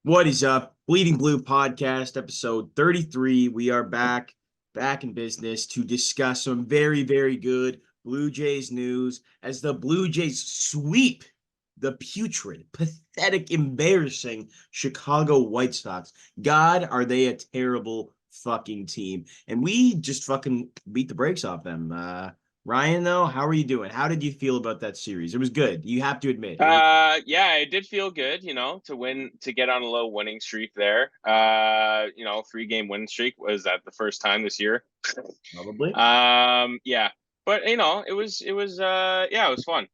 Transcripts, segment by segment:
What is up? Bleeding Blue Podcast, episode 33. We are back in business to discuss some very, very good Blue Jays news as the Blue Jays sweep the putrid, pathetic, embarrassing Chicago White Sox. God, are they a terrible fucking team. And we just fucking beat the brakes off them. Ryan, though, how are you doing? How did you feel about that series? It was good. You have to admit. Yeah, it did feel good, to get on a little winning streak there. 3-game winning streak. Was that the first time this year? Probably. Yeah, but it was fun.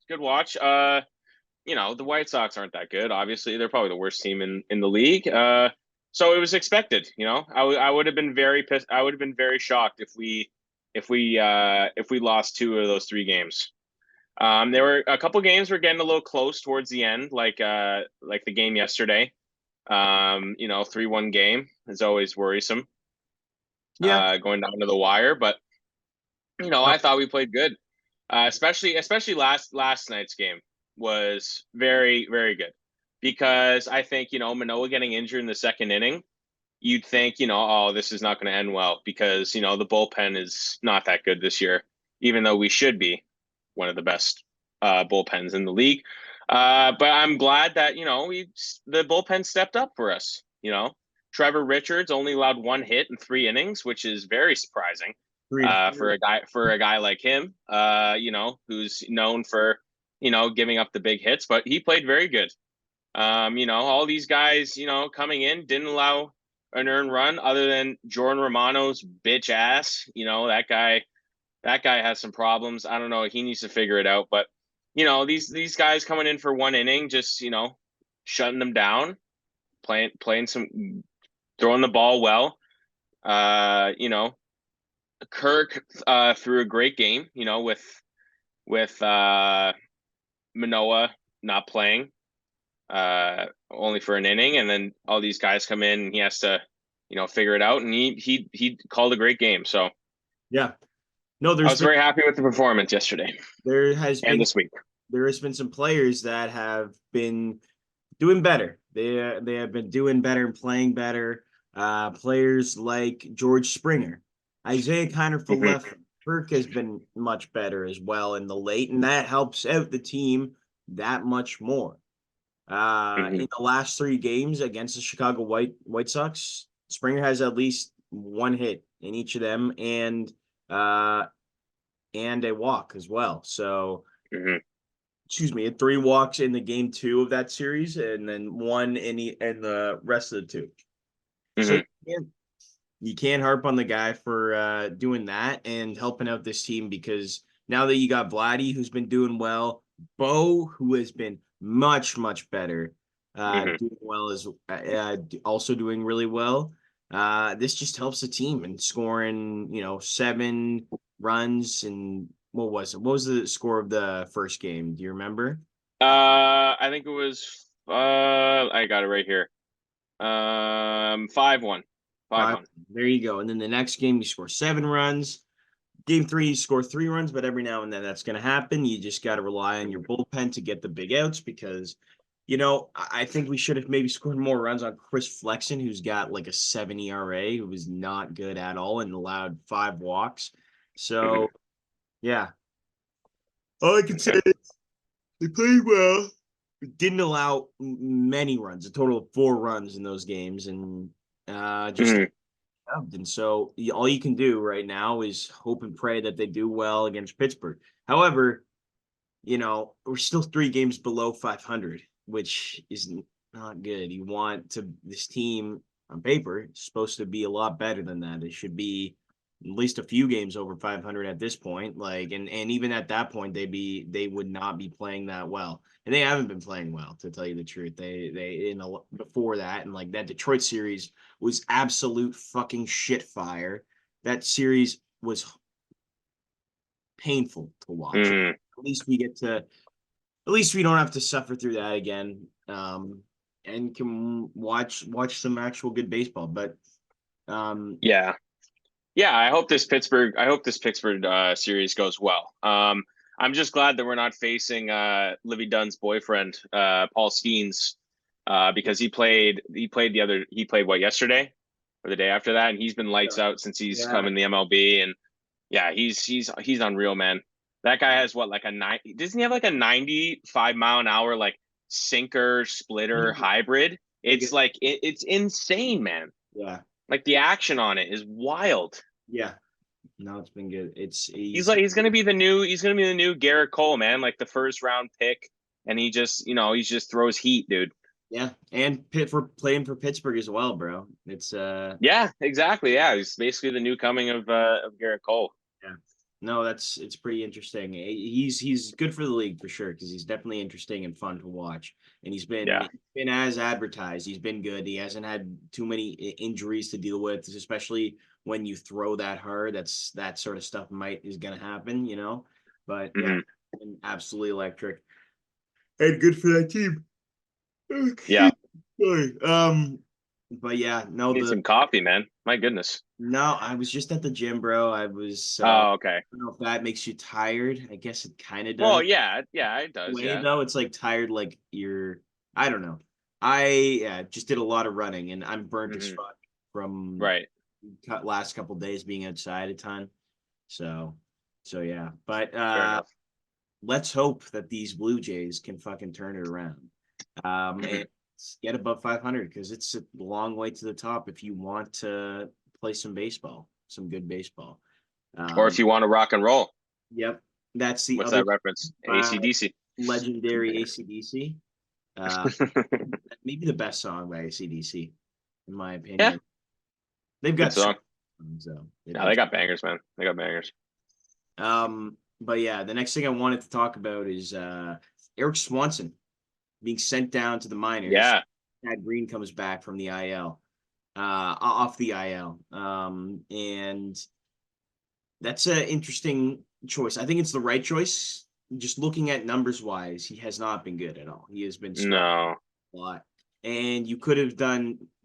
Good watch. The White Sox aren't that good. Obviously, they're probably the worst team in the league. So it was expected. I would have been very pissed. I would have been very shocked if we lost two of those three games. There were a couple games were getting a little close towards the end, like the game yesterday. 3-1 game is always worrisome. Yeah. Going down to the wire, but I thought we played good. Especially last night's game was very, very good because I think Manoah getting injured in the second inning, you'd think oh, this is not going to end well because the bullpen is not that good this year, even though we should be one of the best bullpens in the league. But I'm glad that the bullpen stepped up for us. Trevor Richards only allowed one hit in 3 innings, which is very surprising Three to for a guy like him. Who's known for giving up the big hits, but he played very good. All these guys coming in didn't allow an earned run other than Jordan Romano's bitch ass. That guy has some problems. I don't know. He needs to figure it out. But these guys coming in for 1 inning, just shutting them down, playing some, throwing the ball well. Kirk threw a great game. With Manoah not playing, only for an inning, and then all these guys come in, and he has to figure it out. And he called a great game. So yeah. No, I was very happy with the performance yesterday there has and been this week. there has been some players that have been doing better. They have been doing better and playing better. Players like George Springer, Isaiah Kiner for Mm-hmm. left. Kirk has been much better as well in the late, and that helps out the team that much more. Mm-hmm. In the last 3 games against the Chicago White Sox, Springer has at least one hit in each of them, uh, and a walk as well. So, Mm-hmm. excuse me, 3 walks in the game 2 of that series, and then one in the rest of the two. So Mm-hmm. you can't harp on the guy for doing that and helping out this team, because now that you got Vladdy, who's been doing well, Bo, who has been much, much better, Mm-hmm. doing well, is also doing really well. This just helps the team and scoring, 7 runs. And what was it? What was the score of the first game? Do you remember? I think it was. I got it right here. 5-1, 5 Five. one. There you go. And then the next game, you score 7 runs. Game 3, you score 3 runs, but every now and then that's going to happen. You just got to rely on your bullpen to get the big outs, because, I think we should have maybe scored more runs on Chris Flexen, who's got like a 7 ERA, who was not good at all and allowed 5 walks. Mm-hmm. So, yeah, all I can say Okay. is they played well. Didn't allow many runs, a total of 4 runs in those games, and just Mm-hmm. and so all you can do right now is hope and pray that they do well against Pittsburgh. However, we're still 3 games below 500, which is not good. You want to this team on paper is supposed to be a lot better than that. It should be at least a few games over 500 at this point. And even at that point, they would not be playing that well, and they haven't been playing well, to tell you the truth. Before that, and like that Detroit series was absolute fucking shit fire. That series was painful to watch. Mm-hmm. At least we get to, at least we don't have to suffer through that again. And can watch some actual good baseball. But Yeah. Yeah, I hope this Pittsburgh series goes well. I'm just glad that we're not facing Livy Dunn's boyfriend, Paul Skeens, because he played what, yesterday or the day after that, and he's been lights out since he's Yeah. come in the MLB. And yeah, he's unreal, man. That guy has what, like doesn't he have like a 95 mile an hour like sinker splitter hybrid? It's like it's insane, man. Yeah. Like the action on it is wild. Yeah. No, it's been good. He's gonna be the new Garrett Cole, man. Like the first round pick, and he just throws heat, dude. yeah, and Pitt for playing for Pittsburgh as well, bro. It's Yeah, exactly. Yeah, he's basically the new coming of Garrett Cole. yeah. No, it's pretty interesting. He's good for the league for sure because he's definitely interesting and fun to watch. And Yeah. he's been as advertised. He's been good. He hasn't had too many injuries to deal with, especially when you throw that hard. That sort of stuff is gonna happen, you know. But yeah, absolutely electric and good for that team. Yeah. Sorry. But yeah, no, Need some coffee, man. My goodness. no, I was just at the gym, bro. I was Oh, okay. I don't know if that makes you tired. I guess it kind of does. Well, yeah, it does. Way Yeah. though, it's like tired, like I don't know. I just did a lot of running and I'm burnt as fuck from Right. last couple days being outside a ton. So yeah. But Fair enough. let's hope that these Blue Jays can fucking turn it around. And get above 500 because it's a long way to the top if you want to play some baseball, some good baseball. Or if you want to rock and roll. Yep. That's the What's other that reference? AC/DC. legendary AC/DC. Maybe the best song by AC/DC, in my opinion. Yeah. They've got Good song. so Yeah, they got bangers, man. They got bangers. But yeah, the next thing I wanted to talk about is Eric Swanson being sent down to the minors. Yeah. Chad Green comes back from the IL, off the IL. And that's an interesting choice. I think it's the right choice. Just looking at numbers wise, he has not been good at all. He has been No. a lot. And you could have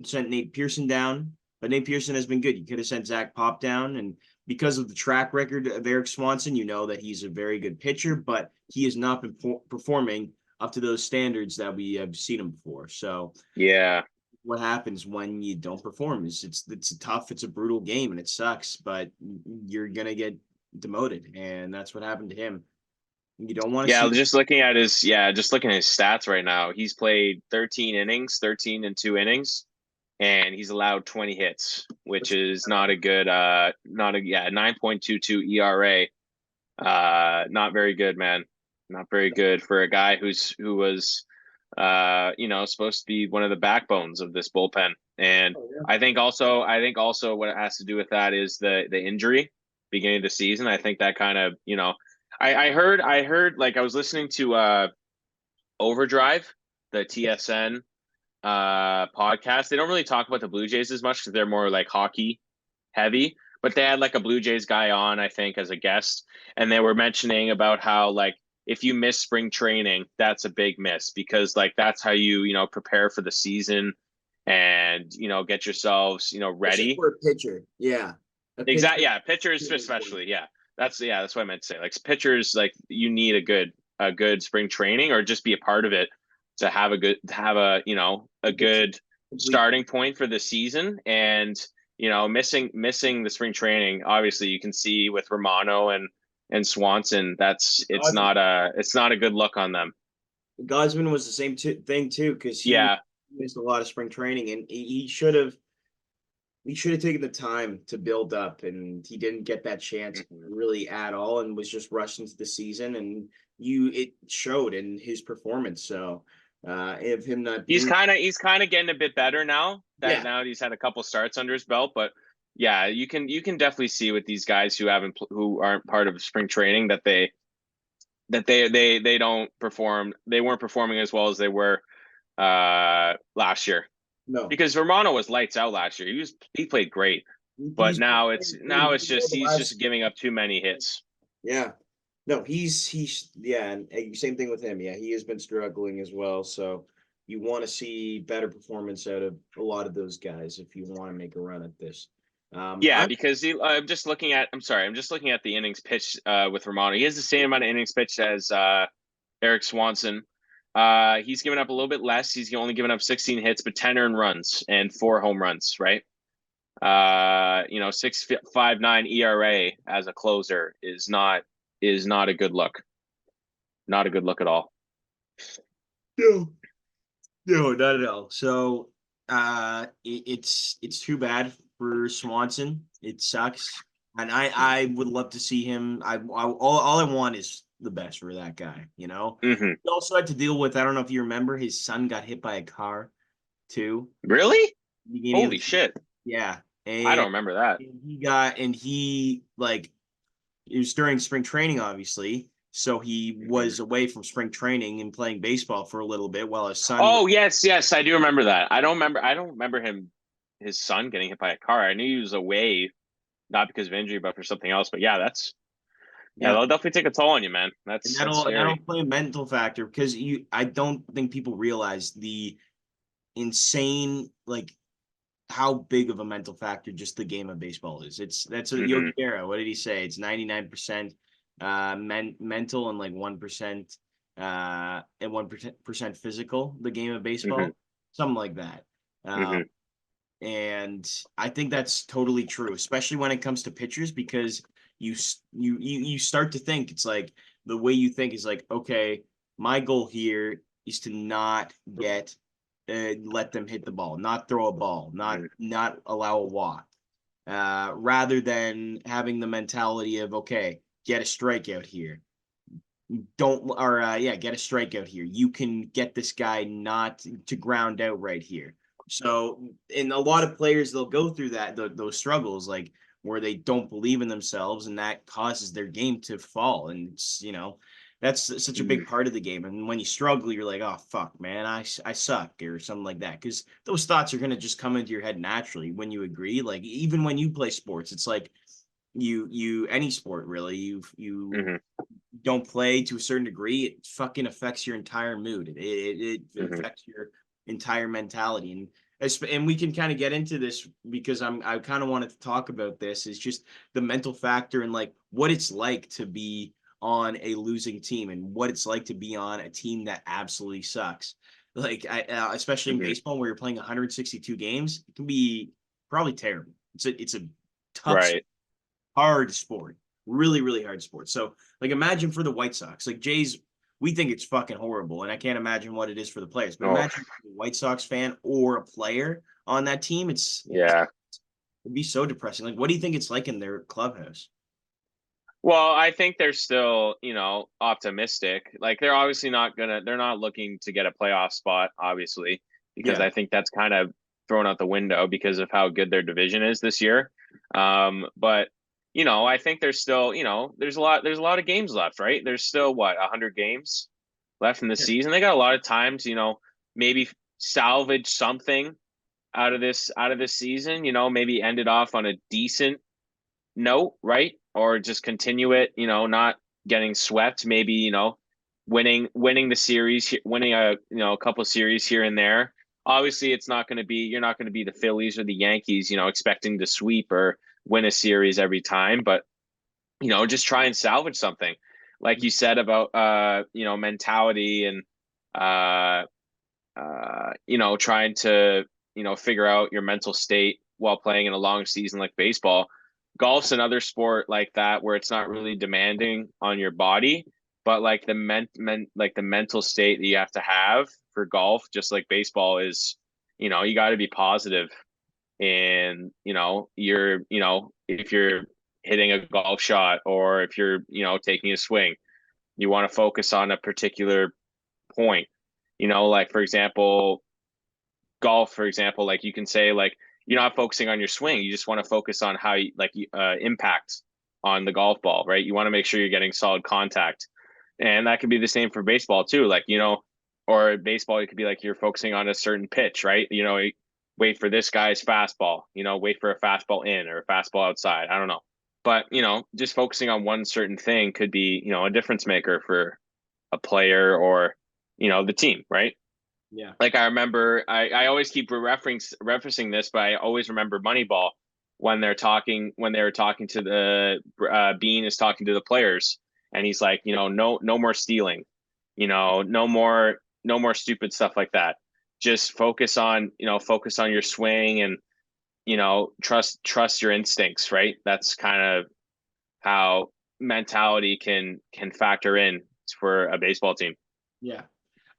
sent Nate Pearson down, but Nate Pearson has been good. You could have sent Zach Pop down, and because of the track record of Eric Swanson, you know that he's a very good pitcher, but he has not been performing up to those standards that we have seen him before. So yeah, what happens when you don't perform is it's a brutal game and it sucks, but you're gonna get demoted, and that's what happened to him. You don't want to. Yeah, just looking at his stats right now. He's played 13 innings, 13 and 2 innings, and he's allowed 20 hits, which is not a good 9.22 ERA. Not very good, man. Not very good for a guy who was supposed to be one of the backbones of this bullpen. And I think also what it has to do with that is the injury beginning of the season. I think that kind of, I heard like I was listening to Overdrive, the TSN podcast. They don't really talk about the Blue Jays as much because they're more like hockey heavy, but they had like a Blue Jays guy on, I think, as a guest, and they were mentioning about how like if you miss spring training, that's a big miss because like that's how you prepare for the season and get yourselves ready for a pitcher. Yeah. Exactly. Yeah, pitchers especially. Yeah. That's what I meant to say. Like pitchers, like you need a good spring training or just be a part of it to have a good starting point for the season. And missing the spring training, obviously you can see with Romano and Swanson, it's not a good look on them. Gausman was the same thing too, because he missed a lot of spring training, and he should have taken the time to build up, and he didn't get that chance really at all, and was just rushed into the season, and it showed in his performance. So if him not he's kind of getting a bit better now now he's had a couple starts under his belt, but yeah, you can definitely see with these guys who aren't part of spring training that they don't perform. They weren't performing as well as they were last year. No, because Romano was lights out last year. He played great, but now it's just he's just giving up too many hits. Yeah, no, he's and same thing with him. Yeah, he has been struggling as well. So you want to see better performance out of a lot of those guys if you want to make a run at this. Because I'm just looking at the innings pitched with Romano. He has the same amount of innings pitched as Eric Swanson. He's given up a little bit less. He's only given up 16 hits, but 10 earned runs and 4 home runs, right? 6.59 ERA as a closer is not a good look. Not a good look at all. No, no, not at all. So, it's too bad for Swanson. It sucks, and I would love to see him. All I want is the best for that guy. You know. Mm-hmm. He also had to deal with. I don't know if you remember, his son got hit by a car, too. Really? Beginning of Holy the shit! yeah, I don't and remember that. he like it was during spring training, obviously. So he was away from spring training and playing baseball for a little bit while his son. Oh yes, I do remember that. I don't remember his son getting hit by a car. I knew he was away, not because of injury, but for something else. But yeah, Yeah, that'll definitely take a toll on you, man. and That's that'll scary. play a mental factor because I don't think people realize the insane how big of a mental factor just the game of baseball is. That's a Mm-hmm. Yogi Berra. What did he say? It's 99% mental and like 1% and 1% physical, the game of Mm-hmm. baseball. Something like that. Um, Mm-hmm. and I think that's totally true, especially when it comes to pitchers, because you start to think it's like the way you think is like, okay, my goal here is to not let them hit the ball, not throw a ball, not allow a walk, rather than having the mentality of, okay, get a strikeout here, don't or yeah, get a strikeout here. You can get this guy not to ground out right here. So, and a lot of players, they'll go through those struggles, like where they don't believe in themselves, and that causes their game to fall. And it's that's such a Mm-hmm. big part of the game. And when you struggle, you're like, oh fuck, man, I suck or something like that. Because those thoughts are gonna just come into your head naturally when you agree. Like even when you play sports, it's like you any sport really, you Mm-hmm. don't play to a certain degree, it fucking affects your entire mood. It Mm-hmm. affects your entire mentality. And we can kind of get into this because I kind of wanted to talk about this. Is just the mental factor and like what it's like to be on a losing team and what it's like to be on a team that absolutely sucks. Like especially in Mm-hmm. baseball where you're playing 162 games, it can be probably terrible. It's a tough, Right. hard sport, really, really hard sport. So, like, imagine for the White Sox, like Jays, we think it's fucking horrible, and I can't imagine what it is for the players. But Oh, imagine a White Sox fan or a player on that team. yeah. It'd be so depressing. Like, what do you think it's like in their clubhouse? Well, I think they're still, optimistic. Like they're not looking to get a playoff spot, obviously, because Yeah, I think that's kind of thrown out the window because of how good their division is this year. But I think there's still, there's a lot of games left, right? There's still 100 games left in the yeah, season. They got a lot of time to, maybe salvage something out of this season, maybe end it off on a decent note, right? Or just continue it, not getting swept, maybe, winning the series, winning a couple of series here and there. Obviously, you're not going to be the Phillies or the Yankees, expecting to sweep or win a series every time, but just try and salvage something. Like you said about mentality and uh trying to, figure out your mental state while playing in a long season like baseball. Golf's another sport like that where it's not really demanding on your body, but like the mental state that you have to have for golf, just like baseball is, you got to be positive. And, if you're hitting a golf shot or if you're, taking a swing, you want to focus on a particular point. Like for example, golf, for example, like you can say like you're not focusing on your swing, you just want to focus on how you like impact on the golf ball, right? You want to make sure you're getting solid contact, and that could be the same for baseball too. Like or baseball, it could be like you're focusing on a certain pitch, right? Wait for this guy's fastball. Wait for a fastball in or a fastball outside. I don't know, but just focusing on one certain thing could be a difference maker for a player or the team, right? yeah, Like I remember, I always keep referencing this, but I always remember Moneyball when they were talking to the Bean is talking to the players, and he's like, no more stealing, no more, no more stupid stuff like that. Just focus on your swing and, trust your instincts, right? That's kind of how mentality can factor in for a baseball team. Yeah.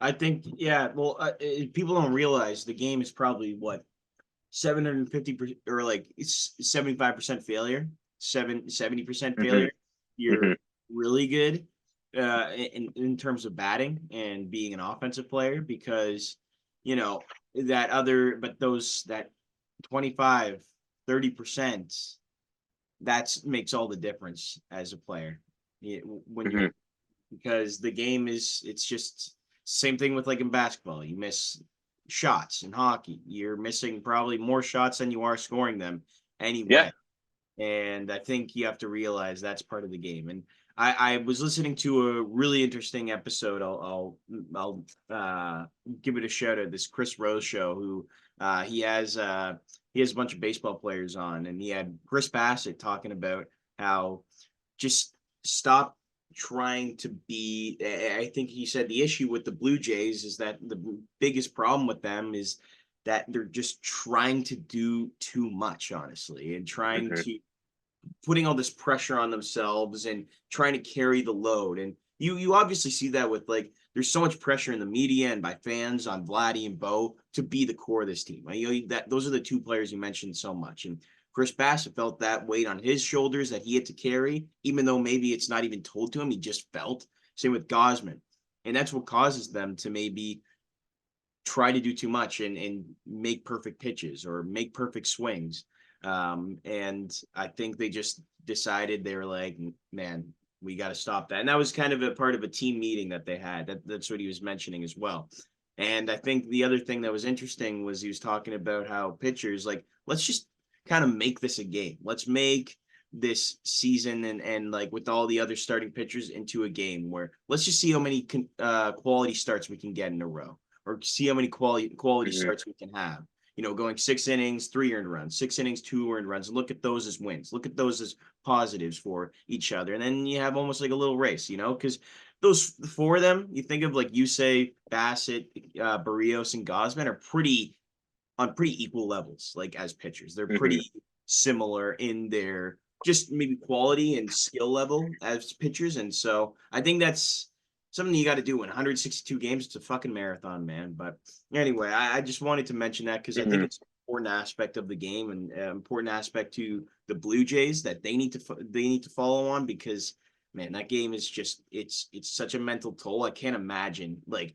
I think, yeah, well, people don't realize the game is probably what 750% or like it's 75% failure, 70% Hmm. failure. You're Hmm. really good in terms of batting and being an offensive player because that other but those that 25 30% that's makes all the difference as a player. When Hmm. you're because the game is it's just same thing with like in basketball. You miss shots in hockey. You're missing probably more shots than you are scoring them Yeah. anyway. And I think you have to realize that's part of the game. And I was listening to a really interesting episode. I'll give it a shout out. This Chris Rose show, who he has a bunch of baseball players on, and he had Chris Bassett talking about how just stop trying to be. I think he said the issue with the Blue Jays is that the biggest problem with them is that they're just trying to do too much, honestly, and trying Hmm. to putting all this pressure on themselves and trying to carry the load. And you obviously see that with like there's so much pressure in the media and by fans on Vladdy and Bo to be the core of this team. That those are the two players you mentioned so much. And Chris Bassett felt that weight on his shoulders that he had to carry, even though maybe it's not even told to him. He just felt. Same with Gosman. And that's what causes them to maybe try to do too much and make perfect pitches or make perfect swings. And I think they just decided they were like, man, we got to stop that. And that was kind of a part of a team meeting that they had. That's what he was mentioning as well. And I think the other thing that was interesting was he was talking about how pitchers like, let's just kind of make this a game. Let's make this season and like with all the other starting pitchers into a game where let's just see how many quality starts we can get in a row or see how many quality Hmm. starts we can have. Going 6 innings, 3 earned runs, 6 innings, 2 earned runs, and look at those as wins. Look at those as positives for each other, and then you have almost like a little race, because those four of them, you think of like you say Bassett, Barrios, and Gosman are pretty on pretty equal levels, like as pitchers. They're Hmm. pretty similar in their just maybe quality and skill level as pitchers. And so I think that's something you got to do in 162 games. It's a fucking marathon, man. But anyway, I just wanted to mention that because I think Hmm. it's an important aspect of the game and important aspect to the Blue Jays that they need to follow on because man, that game is just it's such a mental toll. I can't imagine like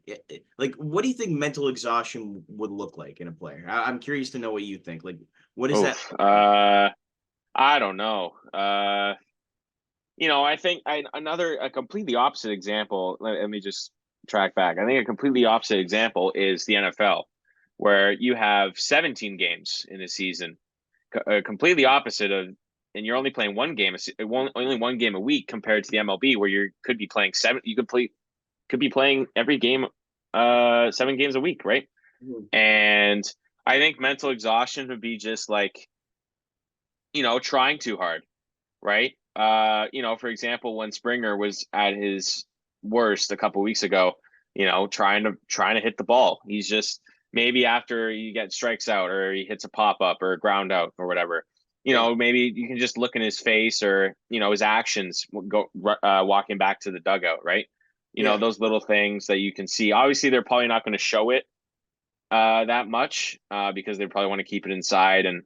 what do you think mental exhaustion would look like in a player? I'm curious to know what you think. Like, what is that? Oof. I don't know. I think a completely opposite example. Let me just track back. I think a completely opposite example is the NFL, where you have 17 games in a season, completely opposite of, and you're only playing one game, only one game a week compared to the MLB, where you could be playing seven. You could be playing every game, 7 games a week, right? Mhm. And I think mental exhaustion would be just like, trying too hard, right? For example, when Springer was at his worst a couple weeks ago, trying to hit the ball. He's just maybe after he gets strikes out or he hits a pop up or a ground out or whatever. Yeah, Maybe you can just look in his face or his actions go walking back to the dugout, right? yeah, Those little things that you can see. Obviously, they're probably not going to show it that much because they probably want to keep it inside and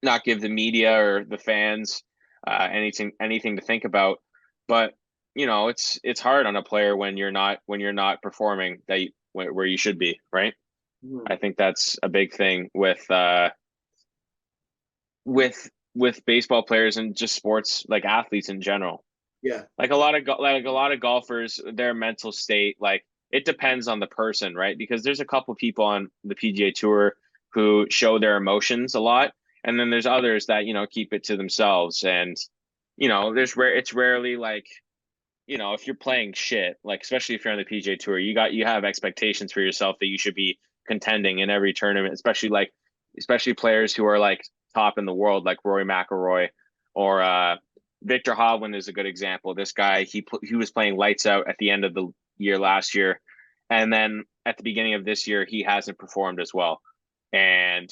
not give the media or the fans anything to think about. But it's hard on a player when you're not performing where you should be, right? mhm, I think that's a big thing with baseball players and just sports like athletes in general. yeah, Like a lot of golfers, their mental state, like it depends on the person, right? Because there's a couple people on the PGA Tour who show their emotions a lot, and then there's others that keep it to themselves. And it's rarely like if you're playing shit, like especially if you're on the PGA Tour, you have expectations for yourself that you should be contending in every tournament, especially players who are like top in the world, like Rory McIlroy or Victor Hovland is a good example. This guy, he was playing lights out at the end of the year last year, and then at the beginning of this year, he hasn't performed as well. And,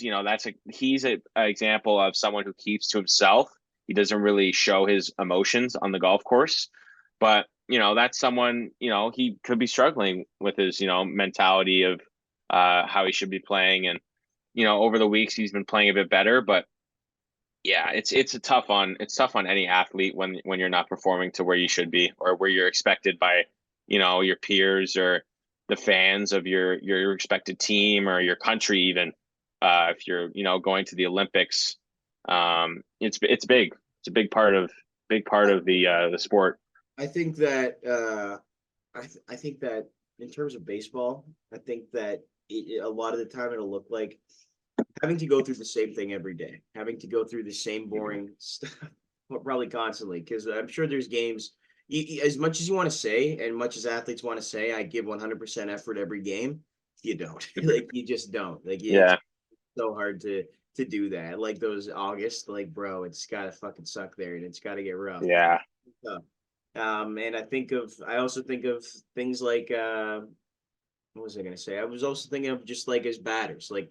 he's an example of someone who keeps to himself. He doesn't really show his emotions on the golf course. But, that's someone, he could be struggling with his, mentality of how he should be playing. And, over the weeks, he's been playing a bit better. But yeah, it's tough on any athlete when you're not performing to where you should be or where you're expected by, your peers or the fans of your expected team or your country even. If you're, going to the Olympics, it's big. It's a big part of the sport. I think that I think that in terms of baseball, I think that a lot of the time it'll look like having to go through the same thing every day, having to go through the same boring stuff, probably constantly. Because I'm sure there's games, as much as you want to say, and much as athletes want to say, I give 100% effort every game. You don't, like you just don't. Like it's Yeah, so hard to do that. Like those August, like bro, it's gotta fucking suck there, and it's gotta get rough. yeah. And I also think of things like what was I going to say? I was also thinking of just like as batters, like,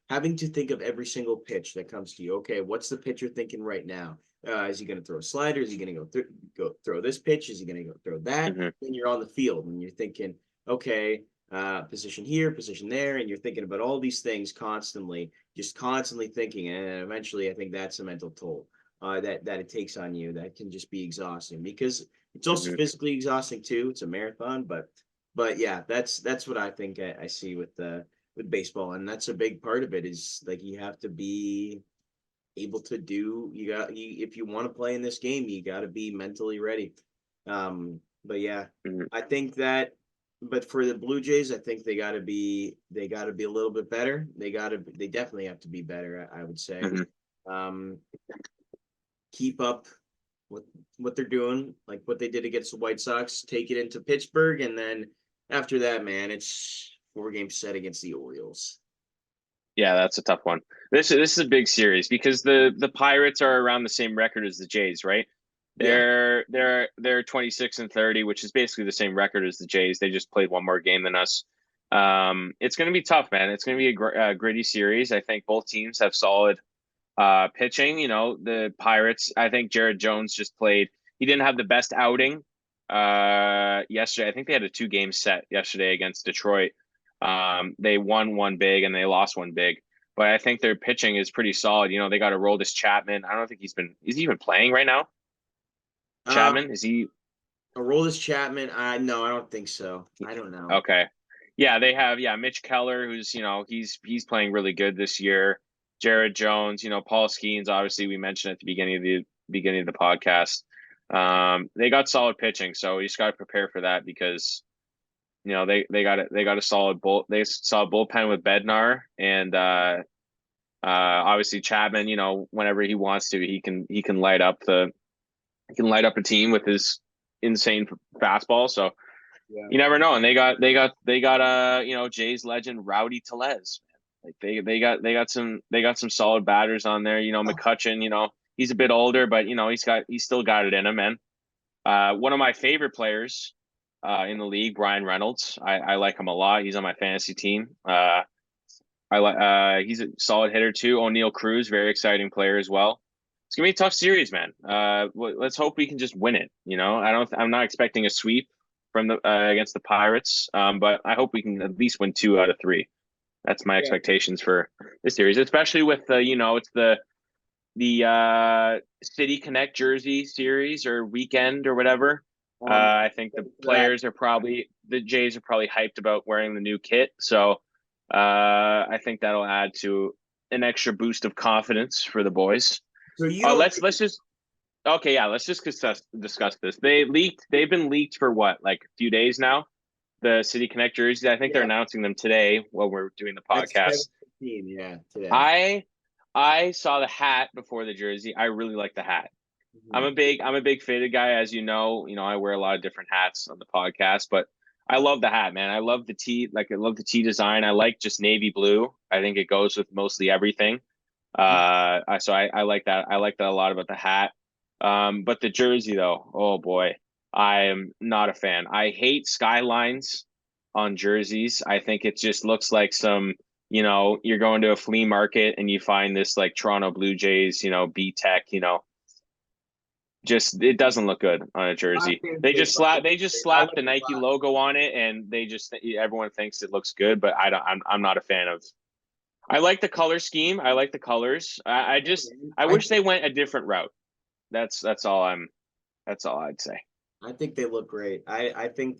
having to think of every single pitch that comes to you. Okay, what's the pitcher thinking right now? Is he going to throw a slider? Is he going to go throw this pitch? Is he going to go throw that? Hmm. Then you're on the field and you're thinking, okay, position here, position there, and you're thinking about all these things constantly, just constantly thinking, and eventually, I think that's a mental toll that it takes on you that can just be exhausting because it's also Hmm. physically exhausting too. It's a marathon, but yeah, that's what I think I see with baseball, and that's a big part of it is like you have to be able to if you want to play in this game, you got to be mentally ready. But yeah, Hmm. I think that. But for the Blue Jays, I think they got to be a little bit better. They definitely have to be better. I would say. Hmm. Um, keep up what what they're doing, like what they did against the White Sox, take it into Pittsburgh, and then after that, man, it's 4 game set against the Orioles. Yeah, that's a tough one. This is a big series because the Pirates are around the same record as the Jays, right? Yeah. They're 26-30, which is basically the same record as the Jays. They just played one more game than us. It's going to be tough, man. It's going to be a gritty series. I think both teams have solid pitching. The Pirates. I think Jared Jones just played. He didn't have the best outing yesterday. I think they had a 2 game set yesterday against Detroit. They won one big and they lost one big. But I think their pitching is pretty solid. They got Aroldis Chapman. I don't think is he even playing right now? Uh, Chapman? Is he Aroldis Chapman. No, I don't think so. I don't know. okay? Yeah, they have Mitch Keller, who's he's playing really good this year. Jared Jones, Paul Skeens, obviously we mentioned at the beginning of the podcast. They got solid pitching, so you just got to prepare for that because they got a solid bullpen with Bednar and obviously Chapman. Whenever he wants to, he can light up a team with his insane fastball. So Yeah. you never know. And they got Jay's legend Rowdy Telez. Like they got some solid batters on there. McCutcheon. He's a bit older, but he's still got it in him, man. One of my favorite players in the league, Brian Reynolds. I like him a lot. He's on my fantasy team. I like he's a solid hitter too. O'Neal Cruz, very exciting player as well. It's gonna be a tough series, man. Let's hope we can just win it. I'm not expecting a sweep from the against the Pirates, but I hope we can at least win 2 out of 3. That's my Yeah. expectations for this series, especially with it's the City Connect Jersey series or weekend or whatever. I think That the Jays are probably hyped about wearing the new kit. So I think that'll add to an extra boost of confidence for the boys. so you don't Let's just okay, yeah, let's just discuss this. They've been leaked for what, like a few days now? The City Connect jerseys. I think they're yeah. announcing them today while we're doing the That's podcast. 7:15. Yeah, today. I I saw the hat before the jersey. I really like the hat. Mhm. I'm a big faded guy, as you know. I wear a lot of different hats on the podcast, but I love the hat, man. I love the tee, I love the tee design. I like just navy blue. I think it goes with mostly everything. I like that. I like that a lot about the hat. But the jersey though, oh boy, I am not a fan. I hate skylines on jerseys. I think it just looks like some, you know, you're going to a flea market and you find this like Toronto Blue Jays, you know, B Tech, you know, just it doesn't look good on a I jersey. think They they just slap fucking they just I slap the wouldn't Nike lie. logo on it and they just everyone thinks it looks good, but I don't I'm not a fan of. I like the color scheme. I like the colors. I just I I wish they went a different route. That's all I'm that's all I'd say. I think they look great. I think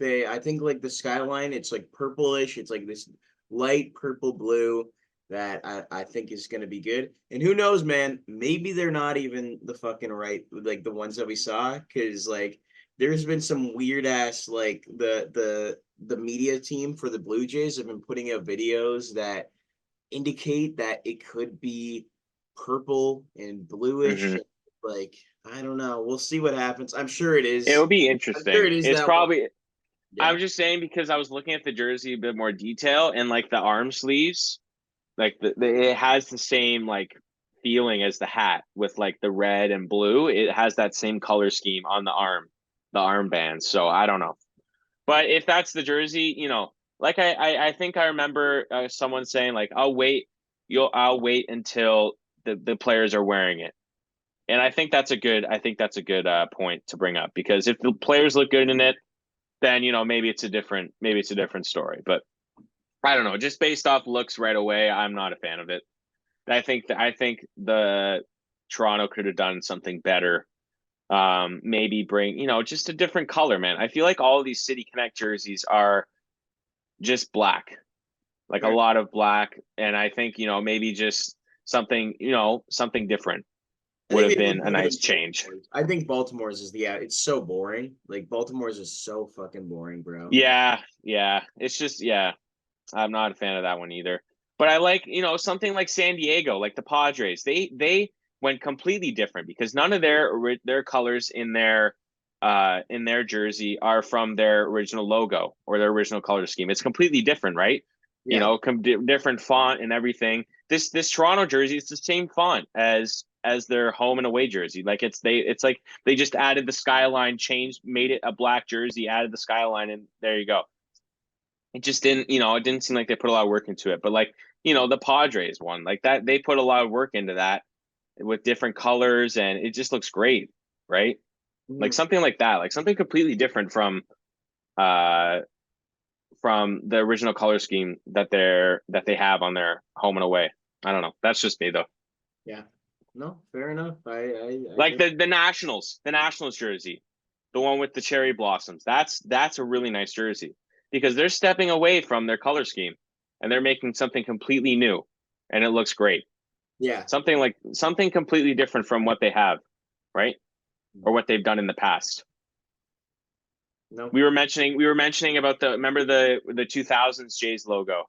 like the skyline, it's like purplish. It's like this light purple blue that I think is gonna be good. And who knows, man? Maybe they're not even the fucking right like the ones that we saw, because like there's been some weird ass like the media team for the Blue Jays have been putting out videos that indicate that it could be purple and bluish. Hmm. Like, I don't know. We'll see what happens. I'm sure it It is. would be I'm sure interesting. it is It's that one. probably Yeah. I'm just saying because I was looking at the jersey a bit more detail and like the arm sleeves, like it has the same like feeling as the hat with like the red and blue. It has that same color scheme on the armband. So I don't know. But if that's the jersey, you know, like I think I remember someone saying like, I'll wait until the players are wearing it. And I think that's a good point to bring up because if the players look good in it, then you know maybe it's a different story. But I don't know, just based off looks right away, I'm not a fan of it. I think the Toronto could have done something better. Maybe bring, you know, just a different color, man. I feel like all of these City Connect jerseys are just black, like a Fair. lot of black. And I think, you know, maybe just something, you know, something different I would think have they been look a better nice than change. Baltimore's. I think Baltimore's is the yeah, it's so boring. Like Baltimore's is so fucking boring, bro. Yeah, yeah. It's just, yeah, I'm not a fan of that one either. But I like, you know, something like San Diego, like the Padres. They went completely different because none of their colors in their jersey are from their original logo or their original color scheme. It's completely different, right? You Yeah. know, different font and everything. This Toronto jersey is the same font as their home and away jersey. Like it's like they just added the skyline, changed, made it a black jersey, added the skyline, and there you go. It just didn't, you know, it didn't seem like they put a lot of work into it. But like, you know, the Padres one, like that, they put a lot of work into that with different colors, and it just looks great, right? Like Mhm. something like that, like something completely different uh from the original color scheme that they have on their home and away. I don't know. That's just me though. Yeah. No, fair enough. I Like think the Nationals jersey, the one with the cherry blossoms. That's a really nice jersey because they're stepping away from their color scheme and they're making something completely new, and it looks great. yeah. Something completely different from what they have, right? Or what they've done in the past. No. We were mentioning about the remember the 2000s Jays logo,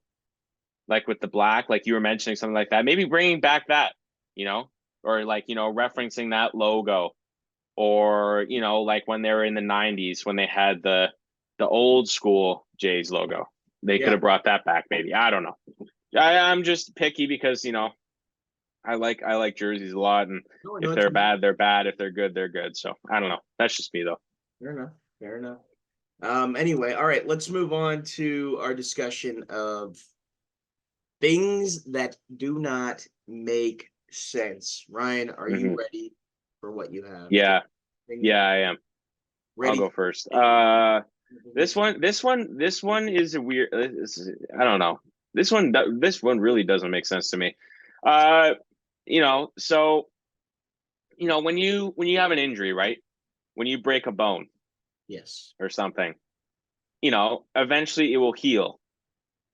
like with the black, like you were mentioning something like that. Maybe bringing back that, you know, or like, you know, referencing that logo, or you know, like when they were in the 90s when they had the old school Jays logo. They could Yeah. have brought that back maybe. I don't know. I'm just picky because, you know, I like jerseys a lot, and No, no, if it's they're bad, they're bad. If they're good, they're good. So I don't know. That's just me though. fair enough. Fair enough. Anyway, all right, let's move on to our discussion of things that do not make sense. Ryan, are you Hmm. ready for what you have? Yeah, Things yeah, I am. I'll ready. go first. Make sense. This one is a weird. I don't know. This one really doesn't make sense to me. Uh, you know, so you know when you have an injury, right? When you break a bone Yes. or something, you know, eventually it will heal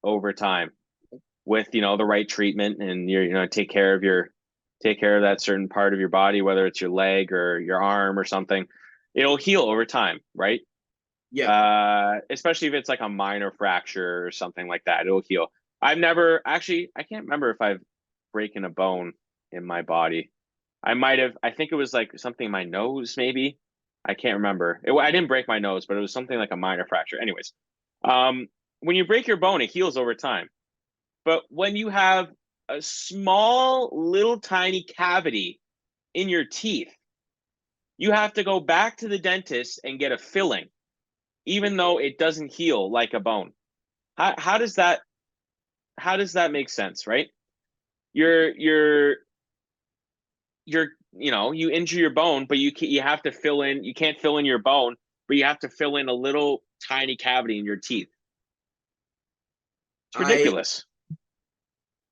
over time with, you know, the right treatment, and you know, take care of that certain part of your body, whether it's your leg or your arm or something. It'll heal over time, right? Yeah. Especially if it's like a minor fracture or something like that, it'll heal. I've never actually, I can't remember if I've broken a bone in my body. I might have, I think it was like something in my nose, maybe. I can't remember. I didn't break my nose, but it was something like a minor fracture. Anyways, um, when you break your bone, it heals over time. But when you have a small, little tiny cavity in your teeth, you have to go back to the dentist and get a filling even though it doesn't heal like a bone. How does that make sense, right? You're you injure your bone, but you have to fill in. You can't fill in your bone, but you have to fill in a little tiny cavity in your teeth. It's I ridiculous.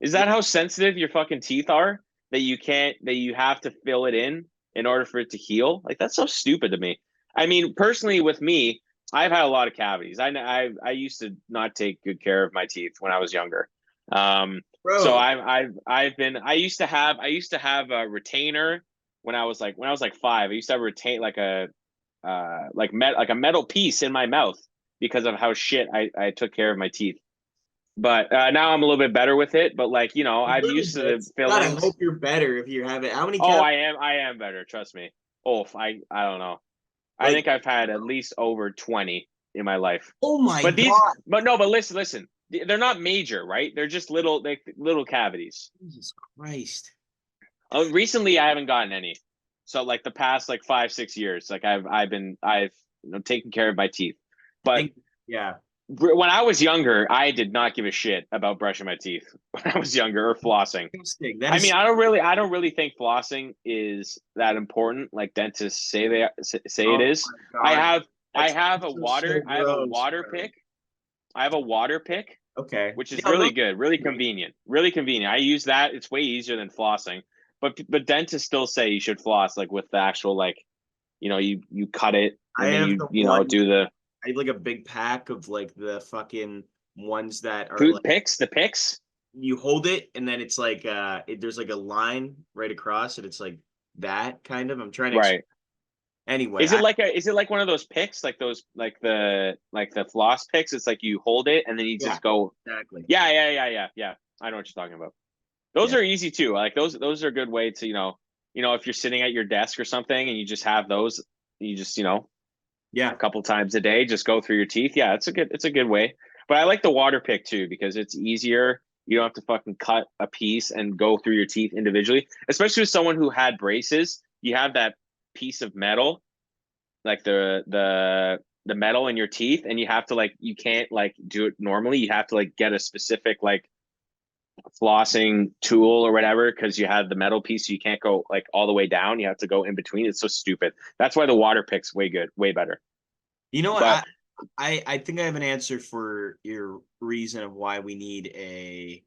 Is that how sensitive your fucking teeth are that you have to fill it in order for it to heal? Like that's so stupid to me. I mean, personally, with me, I've had a lot of cavities. I used to not take good care of my teeth when I was younger. So bro. I used to have a retainer when I was like 5. I used to have a retain like a like a metal piece in my mouth because of how shit I took care of my teeth. But now I'm a little bit better with it. But like I'm Really used to good. the God, I fillings. hope you're better if you have it. How many Oh, cats? I am better. Trust me. Oh, I don't know. I Like, think I've had at least over 20 in my life. oh my But these, God. but no, but listen. They're not major, right? They're just little cavities. Jesus Christ. Recently, I haven't gotten any. So like the past like 5 6 years, like I've taken care of my teeth. I But think, yeah. when I was younger, I did not give a shit about brushing my teeth when I was younger or flossing. Interesting. That I mean, is, I don't really think flossing is that important, like dentists say it oh is. my I God. have I That's have a so, so water I have a gross, water bro. pick. I have a water pick, Okay. which is Yeah, really those good, really are great. convenient, really convenient. I use that. It's way easier than flossing. But dentists still say you should floss like with the actual like you cut it I and then have you the you know one, do the I have like a big pack of like the fucking ones that are food like picks, the picks. you hold it and then it's like there's like a line right across and it's like that kind of. I'm trying to Right. anyway, Is it like one of those picks, like those like the floss picks? It's like you hold it and then you yeah, just go. exactly. Yeah. I know what you're talking about. Those Yeah. are easy too. Like those are a good way to if you're sitting at your desk or something and you just have those, you just a Yeah. couple times a day, just go through your teeth. Yeah, it's a good way. But I like the water pick too because it's easier. You don't have to fucking cut a piece and go through your teeth individually, especially with someone who had braces. You have that piece of metal like the metal in your teeth and you have to like you can't like do it normally. You have to like get a specific like flossing tool or whatever because you have the metal piece, so you can't go like all the way down. You have to go in between. It's so stupid. That's why the water pick's way good, way better. You know what? But I think I have an answer for your reason of why we need a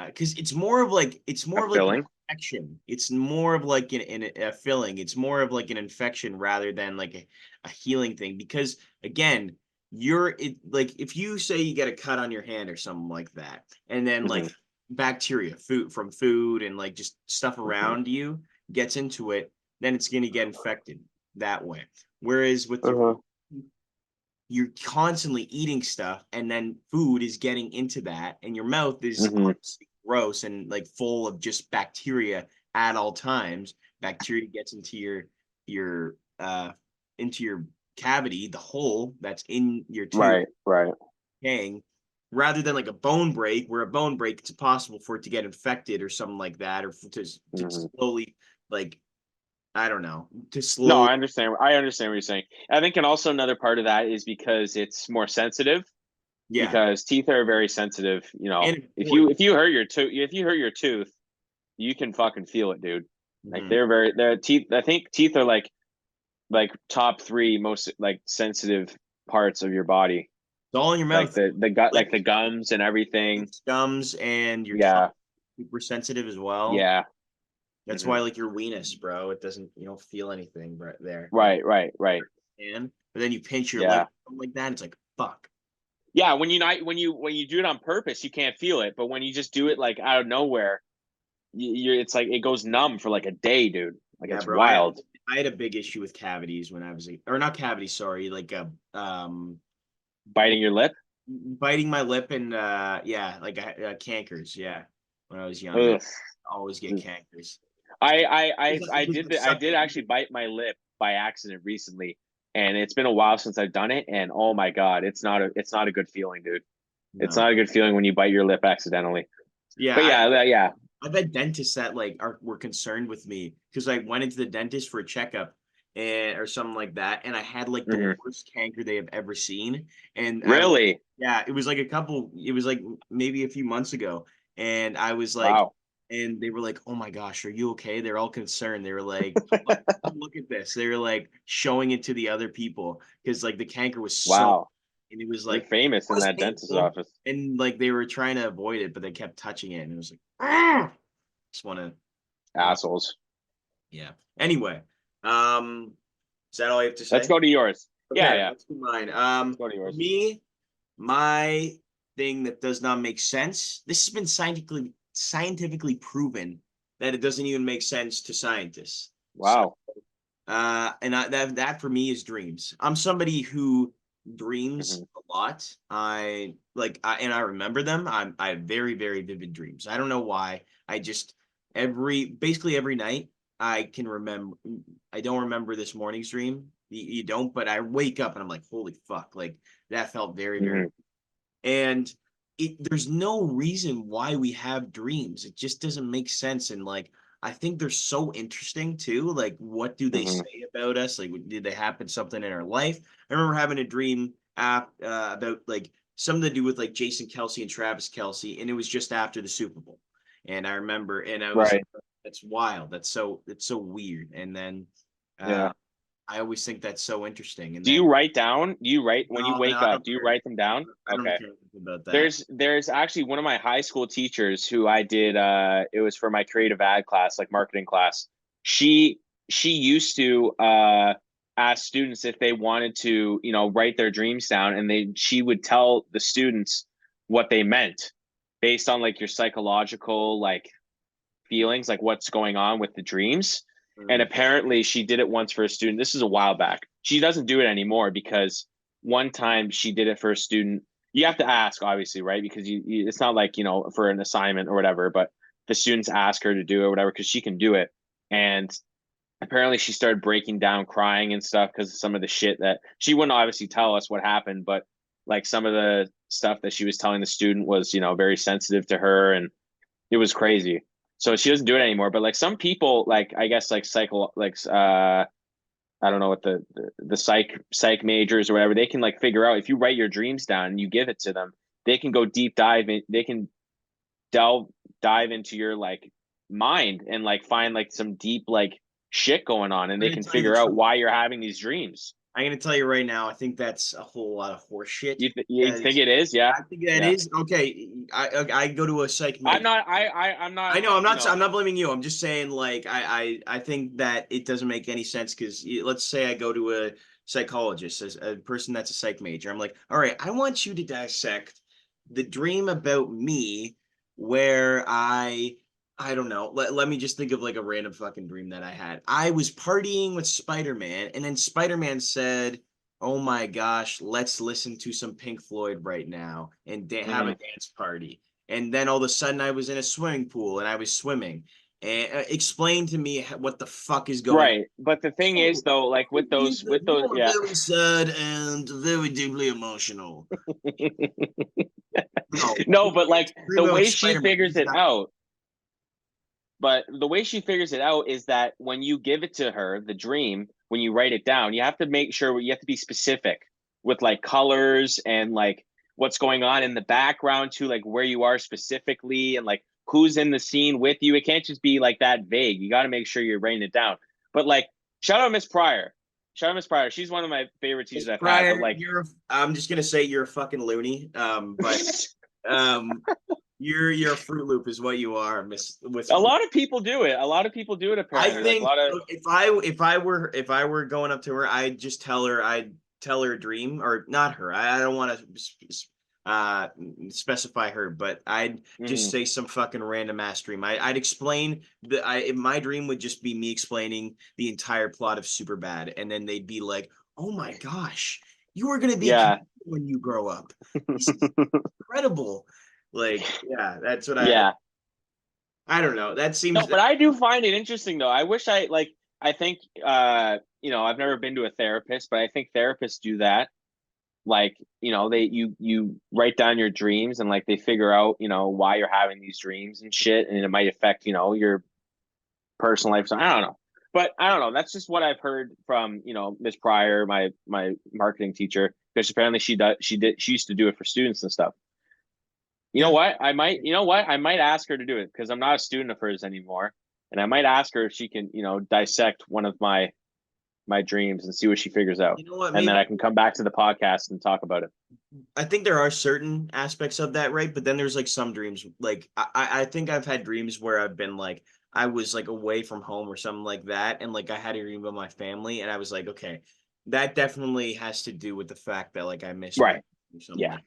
because it's a more of like an filling. infection. It's more of like a filling. It's more of like an infection rather than like a healing thing. Because again, like if you say you get a cut on your hand or something like that, and then like Hmm. bacteria, food from food and like just stuff Hmm. around you gets into it, then it's gonna get infected that way. Whereas with your Uh-huh. you're constantly eating stuff and then food is getting into that and your mouth is Hmm. obviously gross and like full of just bacteria at all times. Bacteria gets your into your cavity, the hole that's in your tooth Right, right. hang, rather than like a bone break where a bone break it's possible for it to get infected or something like that or to Hmm. slowly like I don't know to No, slowly I understand what you're saying. I think, and also another part of that is because it's more sensitive. yeah Because teeth are very sensitive. and If you important. if you hurt your tooth, if you hurt your tooth, you can fucking feel it, dude. Like Mhm. their teeth. I think teeth are like top three most like sensitive parts of your body. It's all in your Like mouth. the gut, like Lips, the gums and everything. gums, and your tongue Yeah, super sensitive as well. yeah. That's Hmm. why like your weenus, bro, it doesn't you don't feel anything right there. Like Right. and but then you pinch your lip Yeah, like that, it's like fuck. yeah. When you do it on purpose, you can't feel it. But when you just do it like out of nowhere, it's like it goes numb for like a day, dude. Like Yeah, it's bro. wild. I had a big issue with cavities when I was or not cavities, sorry, like Biting your lip. biting my lip and yeah, like cankers, yeah. When I was younger, Ugh. I always get cankers. I did actually bite my lip by accident recently, and it's been a while since I've done it. And oh my god, it's not a good feeling, dude. It's No. not a good feeling when you bite your lip accidentally. Yeah, But yeah. I've had dentists that like are were concerned with me because I went into the dentist for a checkup and or something like that, and I had like the Mhm. worst canker they have ever seen. And Really? yeah, it was like it was like maybe a few months ago, and I was like, Wow. and they were like, "Oh my gosh, are you okay?" They're all concerned. They were like, "Look, look at this." They were like showing it to the other people because like the canker was so, Wow. and it was You're like it famous in was that dentist's painful, office. and like they were trying to avoid it, but they kept touching it, and it was like, ah! Just want to, Assholes. yeah. Anyway, um, is that all I have to Let's say? go to yours. Yeah, Okay, yeah. let's do mine. Let's go to For yours. me, my thing that does not make sense. This has been scientifically proven that it doesn't even make sense to scientists. So, Wow. that for me is dreams. I'm somebody who dreams Mhm. a lot. And I remember them. I have very, very vivid dreams. I don't know why. I just basically every night I can remember. I don't remember this morning's dream. You don't, but I wake up and I'm like, holy fuck, like that felt very, very, Mhm. and there's no reason why we have dreams. It just doesn't make sense. And like I think they're so interesting too. Like what do they Mhm. say about us? Like did they happen something in our life? I remember having a dream about like something to do with like Jason Kelsey and Travis Kelsey, and it was just after the Super Bowl. And I remember, and I was like, Right. that's wild. It's so weird. And then uh Yeah. I always think that's so interesting. And Do you then write down? Do you write when you no, no, wake I up? don't Do you care. write them down? I don't Okay. care about that. There's actually one of my high school teachers who I did it was for my creative ad class, like marketing class. She she used to ask students if they wanted to, write their dreams down, and she would tell the students what they meant based on like your psychological like feelings, like what's going on with the dreams. And Mm. apparently she did it once for a student. This is a while back. She doesn't do it anymore because one time she did it for a student. You have to ask, obviously, right? Because it's not like, for an assignment or whatever, but the students ask her to do it or whatever because she can do it. And apparently she started breaking down, crying and stuff because of some of the shit that she wouldn't obviously tell us what happened, but like some of the stuff that she was telling the student was, very sensitive to her, and it was crazy. So she doesn't do it anymore. But like some people, like I guess like I don't know what the psych majors or whatever, they can like figure out if you write your dreams down and you give it to them, they can go deep dive in, they can delve dive into your like mind and like find like some deep like shit going on, and I'm they gonna can tell you the figure out truth. why you're having these dreams. I'm gonna tell you right now. I think that's a whole lot of horse shit. You think Because it is? Yeah. I think that Yeah. is okay. I go to a psych I'm major. not I'm not, I know I'm not blaming you. I'm just saying like I think that it doesn't make any sense because let's say I go to a psychologist, a person that's a psych major. I'm like, all right, I want you to dissect the dream about me where I don't know. Let me just think of like a random fucking dream that I had. I was partying with Spider-Man, and then Spider-Man said, "Oh my gosh, let's listen to some Pink Floyd right now and have a Mhm. dance party." And then all of a sudden I was in a swimming pool and I was swimming. And explain to me what the fuck is going on. Right. But the thing is Oh, though, like with you those, are yeah. very sad and very deeply emotional. No, No, but like dream the about way she Spider-Man. figures He's it not. out, but the way she figures it out is that when you give it to her, the dream, when you write it down, you have to make sure you have to be specific with like colors and like what's going on in the background too, like where you are specifically and like who's in the scene with you. It can't just be like that vague. You got to make sure you're writing it down. But like, shout out Miss Pryor. Shout out Miss Pryor. She's one of my favorite teachers Miss I've had. But Pryor, like, I'm just gonna say you're a fucking loony. But um, you're a Fruit Loop is what you are, Miss. With a lot of people do it. A lot of people do it I apparently. Like a think lot of. if I were going up to her, I'd tell her a dream, or not her. I don't want to uh specify her, but I'd just Mhm. say some fucking random ass dream. I'd explain that my dream would just be me explaining the entire plot of Superbad, and then they'd be like, "Oh my gosh, you are gonna be a Yeah. comedian when you grow up. This is incredible." Like, yeah, that's what Yeah. I don't know. That No, seems but I do find it interesting though. I wish I like I think I've never been to a therapist, but I think therapists do that. Like, you write down your dreams and like they figure out, why you're having these dreams and shit, and it might affect, your personal life. So I don't know. But I don't know. That's just what I've heard from, Miss Pryor, my marketing teacher, because apparently she used to do it for students and stuff. You know what? I might ask her to do it because I'm not a student of hers anymore. And I might ask her if she can, dissect one of my dreams and see what she figures out. You know what? And then Maybe I can come back to the podcast and talk about it. I think there are certain aspects of that, right? But then there's like some dreams. Like I think I've had dreams where I've been like I was like away from home or something like that, and like I had a dream about my family, and I was like, okay, that definitely has to do with the fact that like I miss my Right. or something Yeah. like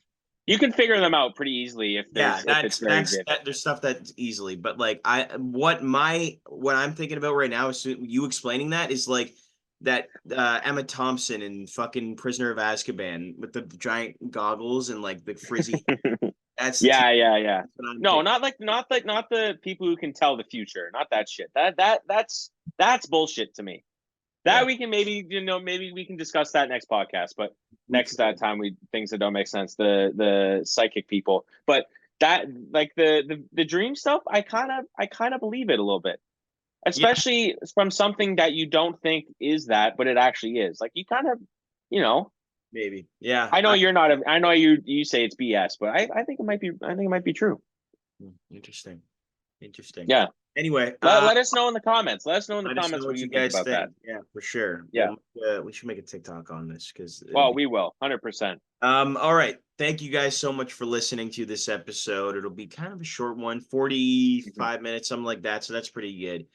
You can figure them out pretty easily if yeah, it's very vivid. there's stuff that's easily, but like what I'm thinking about right now is you explaining that is like that Emma Thompson in fucking Prisoner of Azkaban with the giant goggles and like the frizzy. That's Yeah. that's what I'm No, thinking. not the people who can tell the future. Not that shit. That's bullshit to me. That Yeah. we can maybe we can discuss that next podcast, but next time things that don't make sense, the psychic people. But that like the dream stuff, I kind of believe it a little bit. Yeah, Especially from something that you don't think is that, but it actually is. Like you kind of, you know, maybe. Yeah. I know you're not a, I know you say it's BS, but I think it might be true. Interesting. Interesting. Yeah. Anyway, Let us know in the comments. Let us know in the let us know comments what what you you think guys about that. think. Yeah, for sure. Yeah. We should make a TikTok on this because Well, we will, 100%. all right. Thank you guys so much for listening to this episode. It'll be kind of a short one, 45 minutes, something like that. So that's pretty good.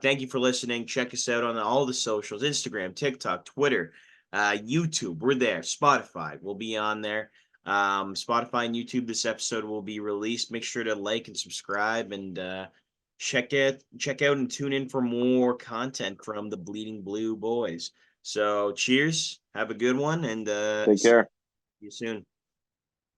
Thank you for listening. Check us out on all the socials, Instagram, TikTok, Twitter, YouTube. We're there. Spotify. We'll be on there. Spotify and YouTube, this episode will be released. Make sure to like and subscribe and check out and tune in for more content from the Bleeding Blue Boys. So cheers. Have a good one and Take care. see you soon.